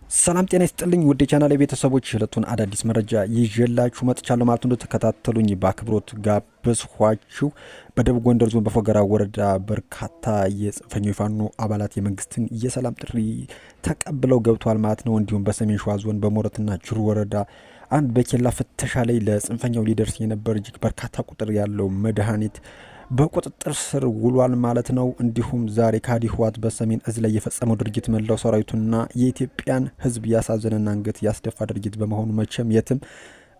ሰላም ጤና ይስጥልኝ ውድ የቻናሌ ቤተሰቦች እለቱን አዳዲስ መረጃ ይዤላችሁ መጥቻለሁ ማለት ነው። ተከታተሉኝ በአክብሮት ጋበዝኳችሁ። በደቡብ ጎንደር ዞን በፎገራ ወረዳ በርካታ የጽንፈኛው የፋኖ አባላት የመንግስትን የሰላም ጥሪ ተቀብለው ገብተዋል ማለት ነው። እንዲሁም በሰሜን ሸዋ ዞን በሞረትና ጅሩ ወረዳ አንድ በኬላ ፍተሻ ላይ ለጽንፈኛው ሊደርስ የነበር እጅግ በርካታ ቁጥር ያለው መድኃኒት በቁጥጥር ስር ውሏል ማለት ነው። እንዲሁም ዛሬ ከሃዲ ህወሓት በሰሜን እዝ ላይ የፈጸመው ድርጊት መላው ሰራዊቱና የኢትዮጵያን ህዝብ ያሳዘነና አንገት ያስደፋ ድርጊት በመሆኑ መቼም የትም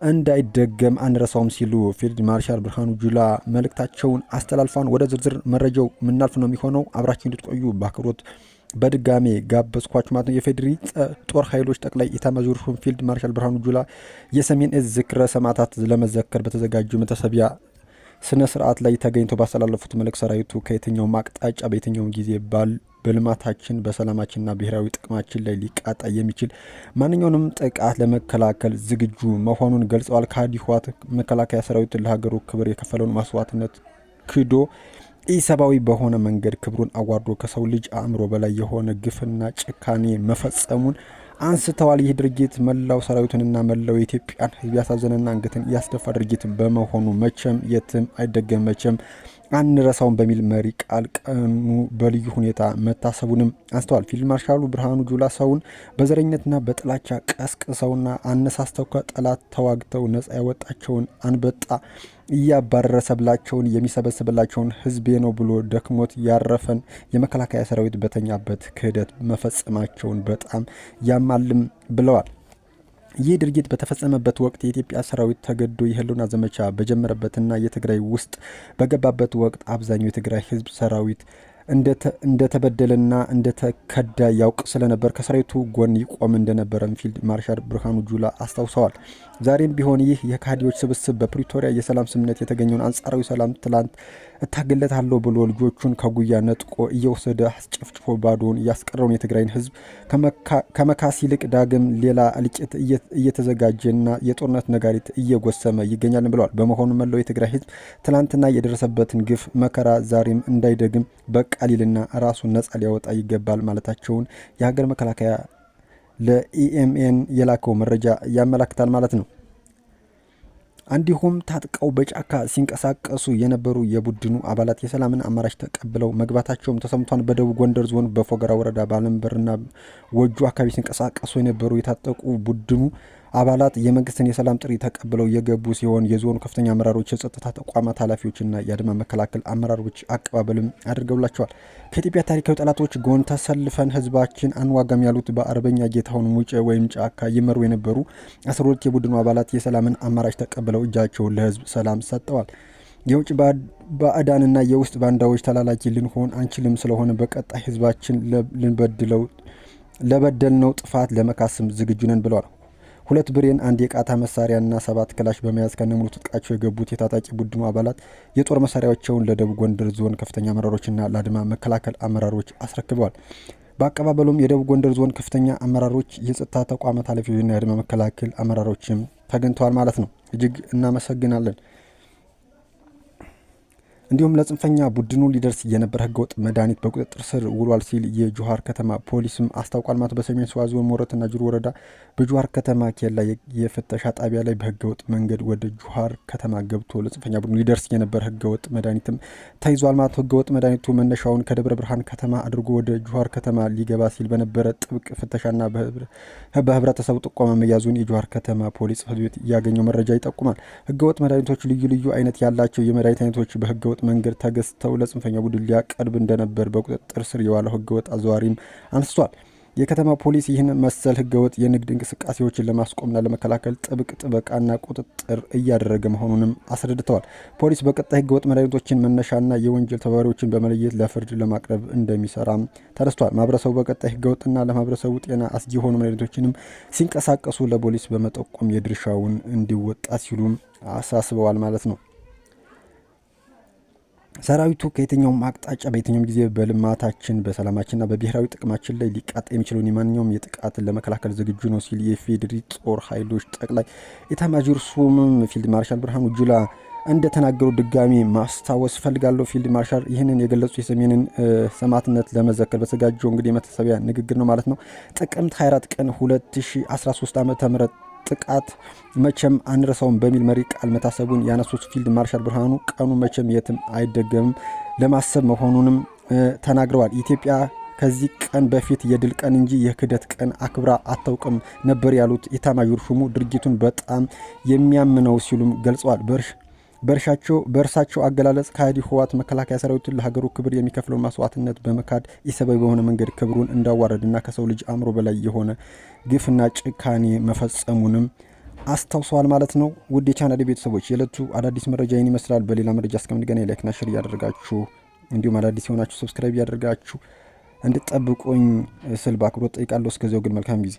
እንዳይደገም አንረሳውም ሲሉ ፊልድ ማርሻል ብርሃኑ ጁላ መልእክታቸውን አስተላልፈዋል። ወደ ዝርዝር መረጃው ምናልፍ ነው የሚሆነው። አብራችሁ እንድትቆዩ በአክብሮት በድጋሜ ጋበዝኳችሁ ማለት ነው። የፌዴሪ ጦር ኃይሎች ጠቅላይ ኢታማዦር ሹም ፊልድ ማርሻል ብርሃኑ ጁላ የሰሜን እዝ ዝክረ ሰማዕታት ለመዘከር በተዘጋጀው መታሰቢያ ስነ ስርዓት ላይ ተገኝቶ ባስተላለፉት መልእክት ሰራዊቱ ከየትኛውም አቅጣጫ በየትኛውም ጊዜ በልማታችን በሰላማችንና ብሔራዊ ጥቅማችን ላይ ሊቃጣ የሚችል ማንኛውንም ጥቃት ለመከላከል ዝግጁ መሆኑን ገልጸዋል። ከሃዲ ህወሓት መከላከያ ሰራዊት ለሀገሩ ክብር የከፈለውን መስዋዕትነት ክዶ ኢሰብአዊ በሆነ መንገድ ክብሩን አዋርዶ ከሰው ልጅ አእምሮ በላይ የሆነ ግፍና ጭካኔ መፈጸሙን አንስተዋል። ይህ ድርጊት መላው ሰራዊቱንና መላው የኢትዮጵያን ህዝብ ያሳዘነና አንገትን ያስደፋ ድርጊት በመሆኑ መቼም የትም አይደገም፣ መቼም አንረሳውን በሚል መሪ ቃል ቀኑ በልዩ ሁኔታ መታሰቡንም አንስተዋል። ፊልድ ማርሻሉ ብርሃኑ ጁላ ሰውን በዘረኝነትና በጥላቻ ቀስቅሰውና አነሳስተው ከጠላት ተዋግተው ነጻ ያወጣቸውን አንበጣ እያባረሰብላቸውን የሚሰበስብላቸውን ህዝቤ ነው ብሎ ደክሞት ያረፈን የመከላከያ ሰራዊት በተኛበት ክህደት መፈጸማቸውን በጣም ያማልም ብለዋል። ይህ ድርጊት በተፈጸመበት ወቅት የኢትዮጵያ ሰራዊት ተገዶ የህልውና ዘመቻ በጀመረበትና የትግራይ ውስጥ በገባበት ወቅት አብዛኛው የትግራይ ህዝብ ሰራዊት እንደተበደለና እንደተከዳ ያውቅ ስለነበር ከሰራዊቱ ጎን ይቆም እንደነበረም ፊልድ ማርሻል ብርሃኑ ጁላ አስታውሰዋል። ዛሬም ቢሆን ይህ የካህዲዎች ስብስብ በፕሪቶሪያ የሰላም ስምምነት የተገኘውን አንጻራዊ ሰላም ትላንት እታገለታለሁ ብሎ ልጆቹን ከጉያ ነጥቆ እየወሰደ አስጨፍጭፎ ባዶውን ያስቀረውን የትግራይን ህዝብ ከመካስ ይልቅ ዳግም ሌላ እልቂት እየተዘጋጀና የጦርነት ነጋሪት እየጎሰመ ይገኛል ብለዋል። በመሆኑ መላው የትግራይ ህዝብ ትላንትና የደረሰበትን ግፍ መከራ ዛሬም እንዳይደግም በቃ ሊልና ራሱን ነጻ ሊያወጣ ይገባል ማለታቸውን የሀገር መከላከያ ለኢኤምኤን የላከው መረጃ ያመላክታል ማለት ነው። እንዲሁም ታጥቀው በጫካ ሲንቀሳቀሱ የነበሩ የቡድኑ አባላት የሰላምን አማራጭ ተቀብለው መግባታቸውም ተሰምቷል። በደቡብ ጎንደር ዞን በፎገራ ወረዳ ባለንበርና ወጁ አካባቢ ሲንቀሳቀሱ የነበሩ የታጠቁ ቡድኑ አባላት የመንግስትን የሰላም ጥሪ ተቀብለው የገቡ ሲሆን የዞኑ ከፍተኛ አመራሮች፣ የጸጥታ ተቋማት ኃላፊዎችና የአድማ መከላከል አመራሮች አቀባበልም አድርገውላቸዋል። ከኢትዮጵያ ታሪካዊ ጠላቶች ጎን ተሰልፈን ህዝባችን አንዋጋም ያሉት በአርበኛ ጌታሁን ሙጬ ወይም ጫካ ይመሩ የነበሩ 12 የቡድኑ አባላት የሰላምን አማራጭ ተቀብለው እጃቸውን ለህዝብ ሰላም ሰጥተዋል። የውጭ ባዕዳንና የውስጥ ባንዳዎች ተላላኪ ልንሆን አንችልም። ስለሆነ በቀጣይ ህዝባችን ለበደልነው ጥፋት ለመካስም ዝግጁ ነን ብለዋል። 2 ብሬን፣ 1 የቃታ መሳሪያና 7 ክላሽ በመያዝ ከነሙሉ ትጥቃቸው የገቡት የታጣቂ ቡድኑ አባላት የጦር መሳሪያዎቻቸውን ለደቡብ ጎንደር ዞን ከፍተኛ አመራሮችና ለአድማ መከላከል አመራሮች አስረክበዋል። በአቀባበሉም የደቡብ ጎንደር ዞን ከፍተኛ አመራሮች፣ የጸጥታ ተቋማት ኃላፊዎችና የአድማ መከላከል አመራሮችም ተገኝተዋል ማለት ነው። እጅግ እናመሰግናለን። እንዲሁም ለጽንፈኛ ቡድኑ ሊደርስ የነበረ ህገወጥ መድኃኒት በቁጥጥር ስር ውሏል ሲል የጁሃር ከተማ ፖሊስም አስታውቋል ማለት። በሰሜን ሸዋ ዞን ሞረትና ጅሩ ወረዳ በጁሃር ከተማ ኬላ የፍተሻ ጣቢያ ላይ በህገወጥ መንገድ ወደ ጁሃር ከተማ ገብቶ ለጽንፈኛ ቡድኑ ሊደርስ የነበረ ህገወጥ መድኃኒትም ተይዟል ማለት። ህገወጥ መድኃኒቱ መነሻውን ከደብረ ብርሃን ከተማ አድርጎ ወደ ጁሃር ከተማ ሊገባ ሲል በነበረ ጥብቅ ፍተሻና በህብረተሰቡ ጥቆማ መያዙን የጁሃር ከተማ ፖሊስ ጽሕፈት ቤት ያገኘው መረጃ ይጠቁማል። ህገወጥ መድኃኒቶች ልዩ ልዩ አይነት ያላቸው የመድኃኒት አይነቶች በህገወጥ መንገድ ተገዝተው ለጽንፈኛ ቡድን ሊያቀርብ እንደነበር በቁጥጥር ስር የዋለው ህገወጥ አዘዋሪም አንስቷል። የከተማ ፖሊስ ይህን መሰል ህገወጥ የንግድ እንቅስቃሴዎችን ለማስቆምና ለመከላከል ጥብቅ ጥበቃና ቁጥጥር እያደረገ መሆኑንም አስረድተዋል። ፖሊስ በቀጣይ ህገወጥ መድኃኒቶችን መነሻና የወንጀል ተባባሪዎችን በመለየት ለፍርድ ለማቅረብ እንደሚሰራም ተነስቷል። ማህበረሰቡ በቀጣይ ህገወጥና ለማህበረሰቡ ጤና አስጊ የሆኑ መድኃኒቶችንም ሲንቀሳቀሱ ለፖሊስ በመጠቆም የድርሻውን እንዲወጣ ሲሉም አሳስበዋል ማለት ነው። ሰራዊቱ ከየትኛውም አቅጣጫ በየትኛውም ጊዜ በልማታችን በሰላማችንና በብሔራዊ ጥቅማችን ላይ ሊቃጣ የሚችለውን የማንኛውም የጥቃትን ለመከላከል ዝግጁ ነው ሲል የፌዴሪ ጦር ኃይሎች ጠቅላይ ኢታማዦር ሹም ፊልድ ማርሻል ብርሃኑ ጁላ እንደተናገሩ ድጋሚ ማስታወስ ፈልጋለሁ። ፊልድ ማርሻል ይህንን የገለጹ የሰሜንን ሰማዕትነት ለመዘከር በተዘጋጀው እንግዲህ የመታሰቢያ ንግግር ነው ማለት ነው። ጥቅምት 24 ቀን 2013 ዓ.ም ጥቃት መቼም አንረሳውም በሚል መሪ ቃል መታሰቡን ያነሱት ፊልድ ማርሻል ብርሃኑ ቀኑ መቼም የትም አይደገምም ለማሰብ መሆኑንም ተናግረዋል። ኢትዮጵያ ከዚህ ቀን በፊት የድል ቀን እንጂ የክህደት ቀን አክብራ አታውቅም ነበር ያሉት ኢታማዦር ሹሙ ድርጊቱን በጣም የሚያምነው ሲሉም ገልጸዋል። በእርሳቸው አገላለጽ ከሃዲ ህወሓት መከላከያ ሰራዊቱን ለሀገሩ ክብር የሚከፍለውን መስዋዕትነት በመካድ ኢሰብአዊ በሆነ መንገድ ክብሩን እንዳዋረድና ከሰው ልጅ አእምሮ በላይ የሆነ ግፍና ጭካኔ መፈጸሙንም አስታውሰዋል ማለት ነው። ውድ የቻናሌ ቤተሰቦች የዕለቱ አዳዲስ መረጃ ይህን ይመስላል። በሌላ መረጃ እስከምንገናኝ ላይክና ሼር እያደረጋችሁ እንዲሁም አዳዲስ የሆናችሁ ሰብስክራይብ እያደረጋችሁ እንድትጠብቁኝ ስል በአክብሮት ጠይቃለሁ። እስከዚያው ግን መልካም ጊዜ